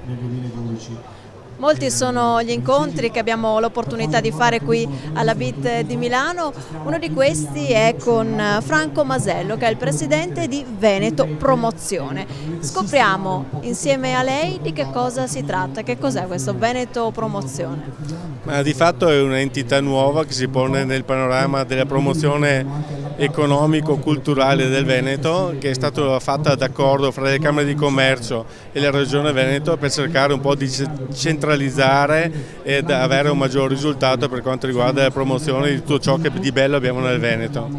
nel 2012. Molti sono gli incontri che abbiamo l'opportunità di fare qui alla BIT di Milano. Uno di questi è con Franco Masello, che è il presidente di Veneto Promozione. Scopriamo insieme a lei di che cosa si tratta, che cos'è questo Veneto Promozione. Ma di fatto è un'entità nuova che si pone nel panorama della promozione economico-culturale del Veneto, che è stata fatta d'accordo fra le Camere di Commercio e la Regione Veneto per cercare un po' di centralizzare ed avere un maggior risultato per quanto riguarda la promozione di tutto ciò che di bello abbiamo nel Veneto.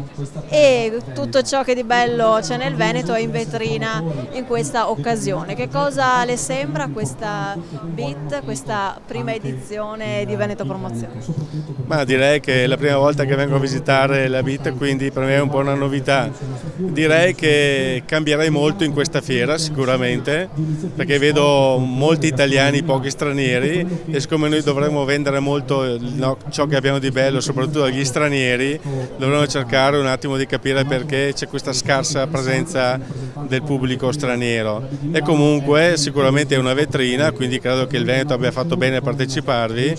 E tutto ciò che di bello c'è nel Veneto è in vetrina in questa occasione. Che cosa le sembra questa BIT, questa prima edizione di Veneto Promozione? Ma direi che è la prima volta che vengo a visitare la BIT, quindi per me è un po' una novità. Direi che cambierei molto in questa fiera sicuramente, perché vedo molti italiani, pochi stranieri, e siccome noi dovremmo vendere molto ciò che abbiamo di bello, soprattutto agli stranieri, dovremmo cercare un attimo di capire perché c'è questa scarsa presenza del pubblico straniero. E comunque sicuramente è una vetrina, quindi credo che il Veneto abbia fatto bene a parteciparvi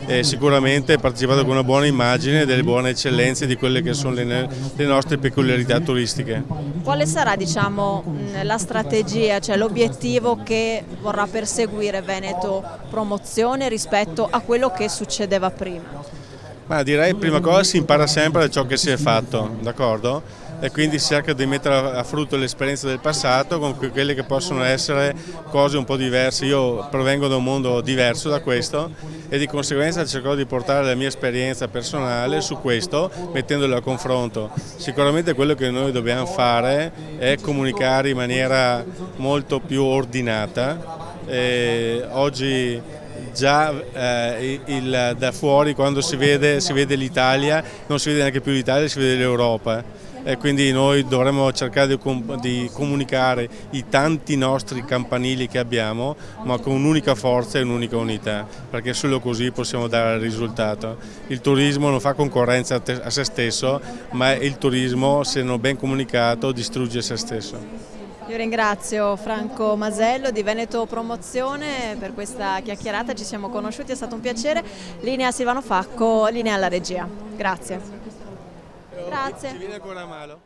e sicuramente partecipato con una buona immagine delle buone eccellenze di quelle che sono le nostre peculiarità turistiche. Quale sarà, diciamo, la strategia, cioè l'obiettivo che vorrà perseguire Veneto Promozione rispetto a quello che succedeva prima? Ma direi prima cosa si impara sempre da ciò che si è fatto, d'accordo? E quindi si cerca di mettere a frutto l'esperienza del passato con quelle che possono essere cose un po' diverse. Io provengo da un mondo diverso da questo e di conseguenza cercherò di portare la mia esperienza personale su questo, mettendolo a confronto. Sicuramente quello che noi dobbiamo fare è comunicare in maniera molto più ordinata. Oggi già da fuori, quando si vede l'Italia, non si vede neanche più l'Italia, si vede l'Europa. E quindi noi dovremmo cercare di comunicare i tanti nostri campanili che abbiamo, ma con un'unica forza e un'unica unità, perché solo così possiamo dare il risultato. Il turismo non fa concorrenza a se stesso, ma il turismo, se non ben comunicato, distrugge se stesso. Io ringrazio Franco Masello di Veneto Promozione per questa chiacchierata, ci siamo conosciuti, è stato un piacere. Linea a Silvano Facco, linea alla regia. Grazie. Ci viene ancora a malo?